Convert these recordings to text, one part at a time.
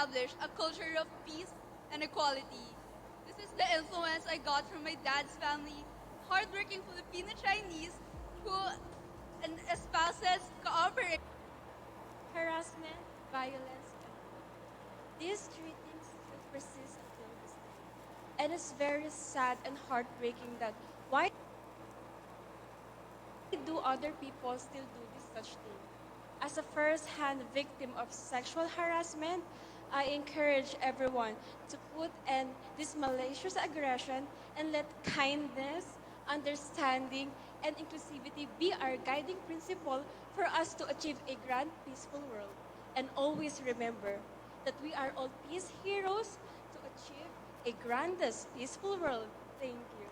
establish a culture of peace and equality. This is the influence I got from my dad's family, hardworking Filipino Chinese who espouses cooperation. Harassment, violence, and bullying. These three things still persist until this day. And it's very sad and heartbreaking that why do other people still do this such thing? As a first-hand victim of sexual harassment, I encourage everyone to put an this malicious aggression and let kindness, understanding, and inclusivity be our guiding principle for us to achieve a grand, peaceful world. And always remember that we are all peace heroes to achieve a grandest, peaceful world. Thank you.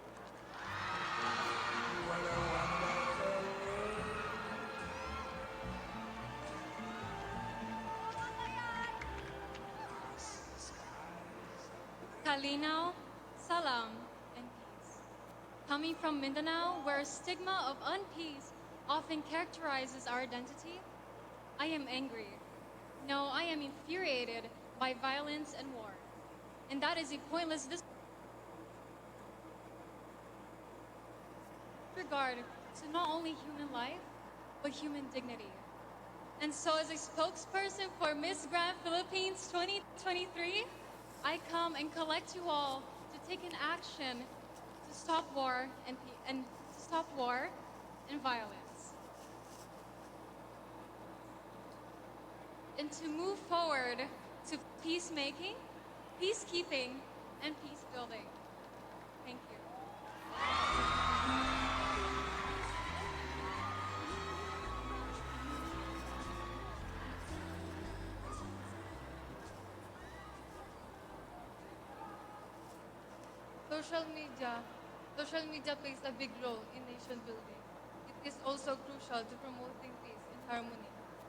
Kalinaw, Salam, and peace. Coming from Mindanao, where stigma of unpeace often characterizes our identity, I am angry. No, I am infuriated by violence and war. And that is a pointless disregard to not only human life, but human dignity. And so, as a spokesperson for Miss Grand Philippines 2023, I come and collect you all to take an action to stop war and to stop war and violence, and to move forward to peacemaking, peacekeeping, and peace building. Thank you. Social media. Social media plays a big role in nation building. It is also crucial to promoting peace and harmony.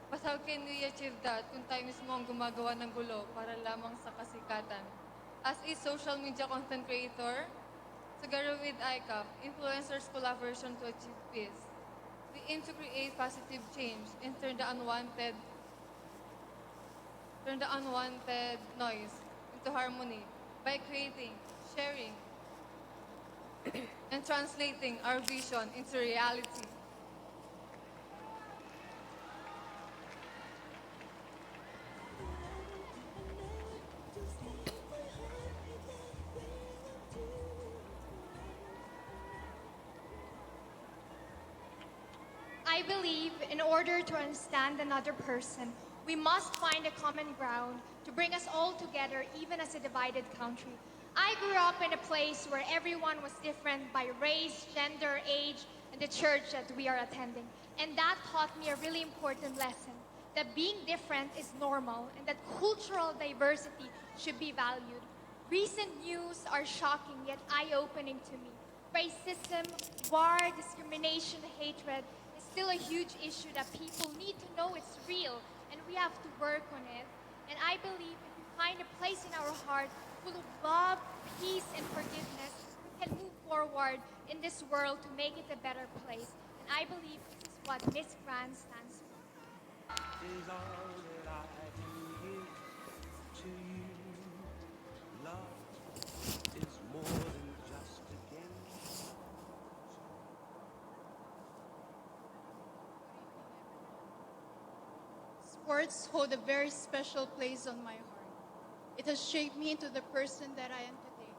But how can we achieve that kung tayo mismo ang gumagawa ng gulo para lamang sa kasikatan? As a social media content creator, together with ICAP, influencers collaboration to achieve peace. We aim to create positive change and turn the unwanted noise into harmony by creating, sharing, and translating our vision into reality. I believe in order to understand another person, we must find a common ground to bring us all together, even as a divided country. I grew up in a place where everyone was different by race, gender, age, and the church that we are attending. And that taught me a really important lesson that being different is normal and that cultural diversity should be valued. Recent news are shocking yet eye opening to me. Racism, war, discrimination, hatred is still a huge issue that people need to know it's real and we have to work on it. And I believe if we find a place in our heart full of love, peace, and forgiveness, we can move forward in this world to make it a better place. And I believe this is what Miss Grand stands for. Is all that I can give to you. Love is more than just a game. Sports hold a very special place on my heart. It has shaped me into the person that I am today,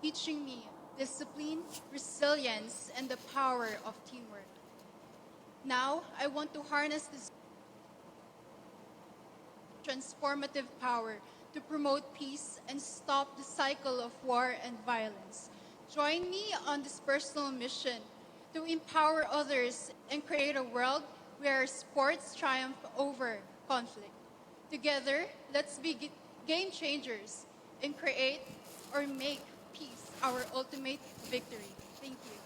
teaching me discipline, resilience, and the power of teamwork. Now, I want to harness this transformative power to promote peace and stop the cycle of war and violence. Join me on this personal mission to empower others and create a world where sports triumph over conflict. Together, let's be game changers and create or make peace our ultimate victory. Thank you.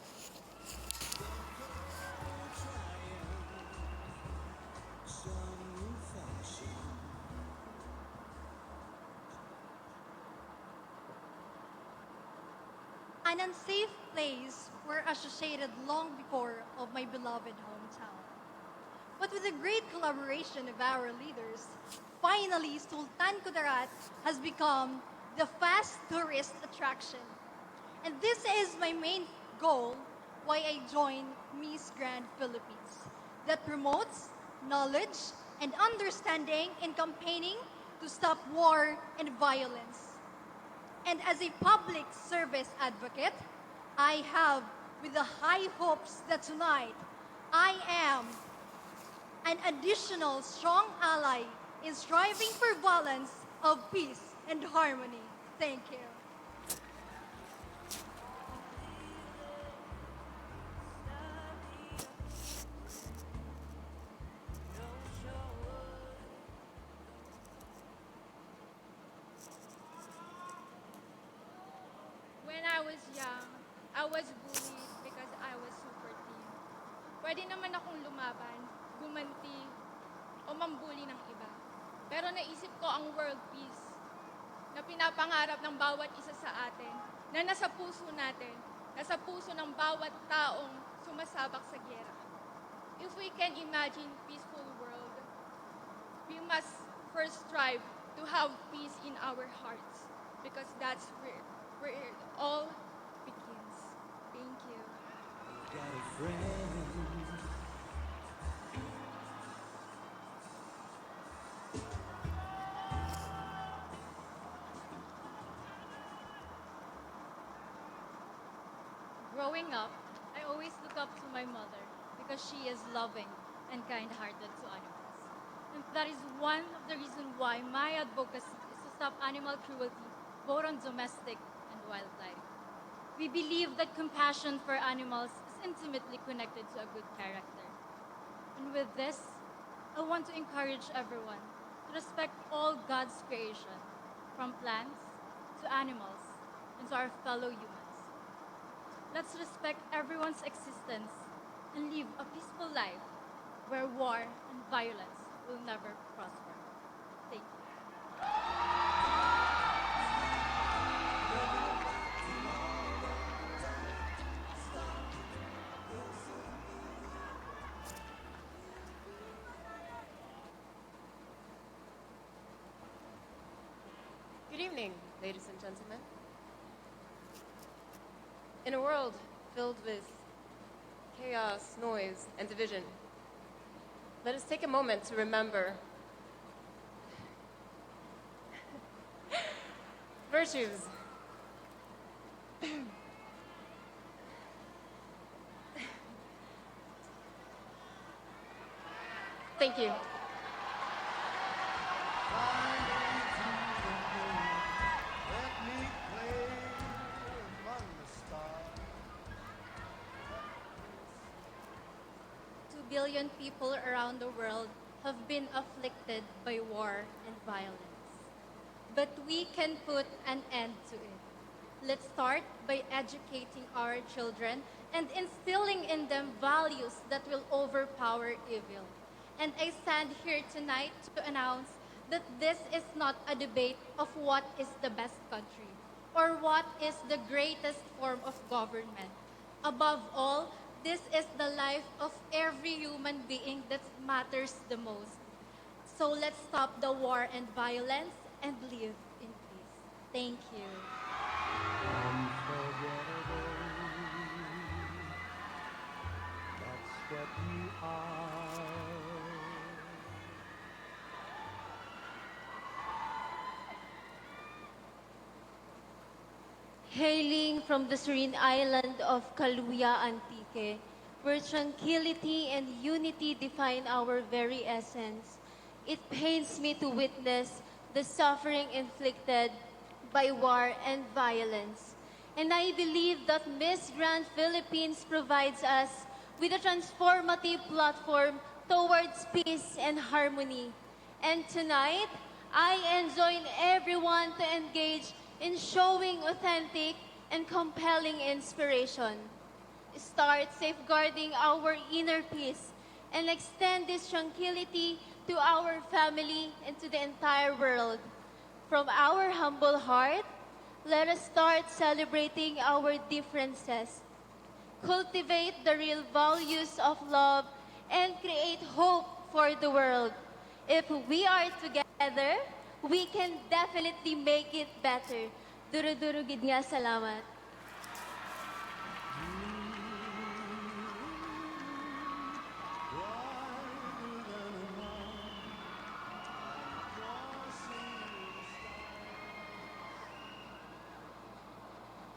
An unsafe place were associated long before of my beloved hometown. But with the great collaboration of our leaders, finally Sultan Kudarat has become the fast tourist attraction. And this is my main goal why I joined Miss Grand Philippines that promotes knowledge and understanding in campaigning to stop war and violence. And as a public service advocate, I have with the high hopes that tonight I am an additional strong ally in striving for balance of peace and harmony. Thank you. When I was young, I was bullied because I was super thin. Pwede naman akong lumaban, gumanti, o mambuli ng iba. Pero naisip ko ang world peace na pinapangarap ng bawat isa sa atin, na nasa puso natin, nasa puso ng bawat taong sumasabak sa giyera. If we can imagine peaceful world, we must first strive to have peace in our hearts because that's where it all begins. Thank you. Got a friend. Growing up, I always look up to my mother because she is loving and kind-hearted to animals. And that is one of the reasons why my advocacy is to stop animal cruelty, both on domestic and wildlife. We believe that compassion for animals is intimately connected to a good character. And with this, I want to encourage everyone to respect all God's creation, from plants to animals and to our fellow humans. Let's respect everyone's existence and live a peaceful life where war and violence will never prosper. Thank you. Good evening, ladies and gentlemen. In a world filled with chaos, noise, and division, let us take a moment to remember virtues. Thank you. Let me play among the stars. 2 billion people around the world have been afflicted by war and violence. But we can put an end to it. Let's start by educating our children and instilling in them values that will overpower evil. And I stand here tonight to announce that this is not a debate of what is the best country or what is the greatest form of government. Above all, this is the life of every human being that matters the most. So let's stop the war and violence and live in peace. Thank you. Unforgettable. That's what you are. Hailing from the serene island of Kaluya Antique, where tranquility and unity define our very essence, it pains me to witness the suffering inflicted by war and violence. And I believe that Miss Grand Philippines provides us with a transformative platform towards peace and harmony. And tonight, I enjoin everyone to engage in showing authentic and compelling inspiration. Start safeguarding our inner peace and extend this tranquility to our family and to the entire world. From our humble heart, let us start celebrating our differences, cultivate the real values of love, and create hope for the world. If we are together, we can definitely make it better. Duro-duro gid nga, salamat.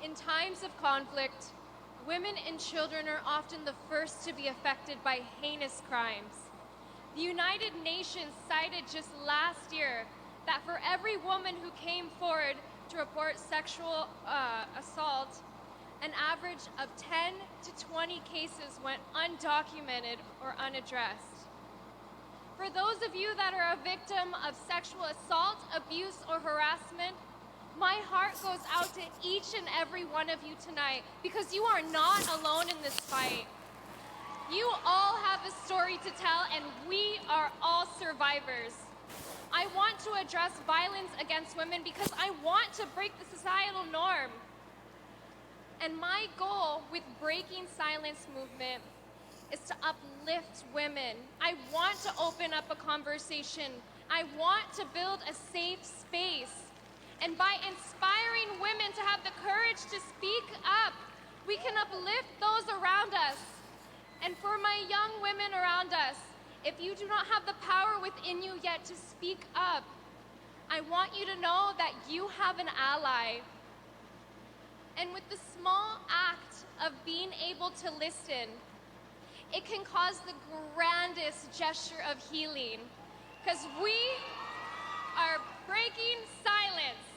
In times of conflict, women and children are often the first to be affected by heinous crimes. The United Nations cited just last year that for every woman who came forward to report sexual assault, an average of 10 to 20 cases went undocumented or unaddressed. For those of you that are a victim of sexual assault, abuse, or harassment, my heart goes out to each and every one of you tonight because you are not alone in this fight. You all have a story to tell, and we are all survivors. I want to address violence against women because I want to break the societal norm. And my goal with Breaking Silence movement is to uplift women. I want to open up a conversation. I want to build a safe space. And by inspiring women to have the courage to speak up, we can uplift those around us. And for my young women around us, if you do not have the power within you yet to speak up, I want you to know that you have an ally. And with the small act of being able to listen, it can cause the grandest gesture of healing. Because we are breaking silence.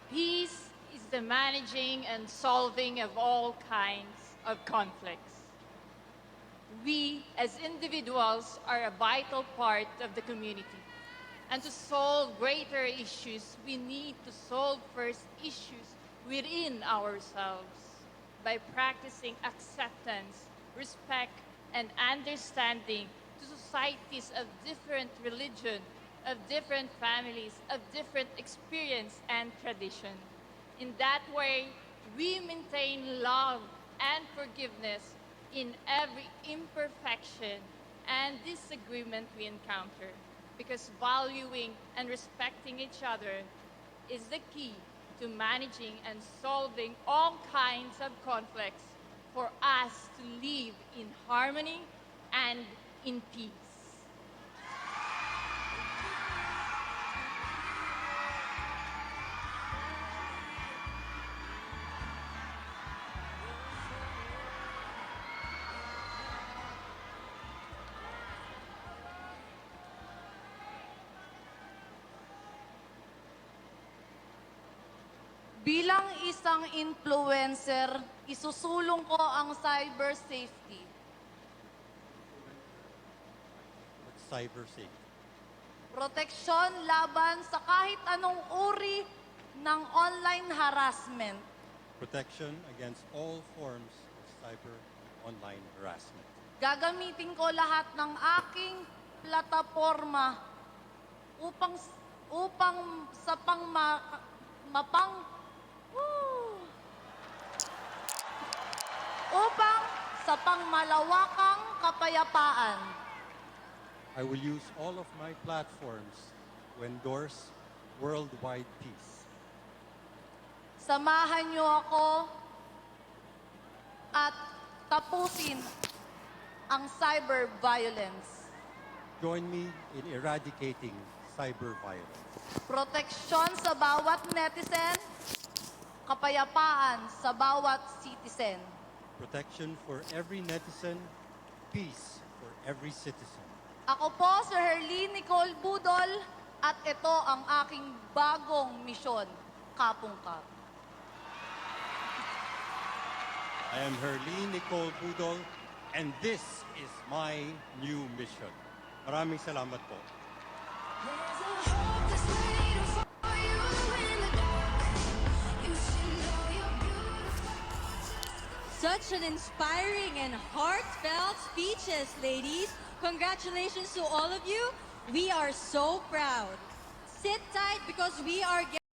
Peace is the managing and solving of all kinds of conflicts. We, as individuals, are a vital part of the community. And to solve greater issues, we need to solve first issues within ourselves by practicing acceptance, respect, and understanding to societies of different religion, of different families, of different experience and tradition. In that way, we maintain love and forgiveness in every imperfection and disagreement we encounter, because valuing and respecting each other is the key to managing and solving all kinds of conflicts for us to live in harmony and in peace. Bilang isang influencer, isusulong ko ang cyber safety. Cyber safety. Proteksyon laban sa kahit anong uri ng online harassment. Protection against all forms of cyber online harassment. Gagamitin ko lahat ng aking plataporma upang sa pangmalawakang kapayapaan. I will use all of my platforms to endorse worldwide peace. Samahan niyo ako at tapusin ang cyber violence. Join me in eradicating cyber violence. Proteksyon sa bawat netizen, kapayapaan sa bawat citizen. Protection for every netizen, peace for every citizen. Ako po si Herline Nicole Budol at ito ang aking bagong misyon, Kapong-Kap. I am Herline Nicole Budol, and this is my new mission. Maraming salamat po. Such an inspiring and heartfelt speeches, ladies. Congratulations to all of you. We are so proud. Sit tight because we are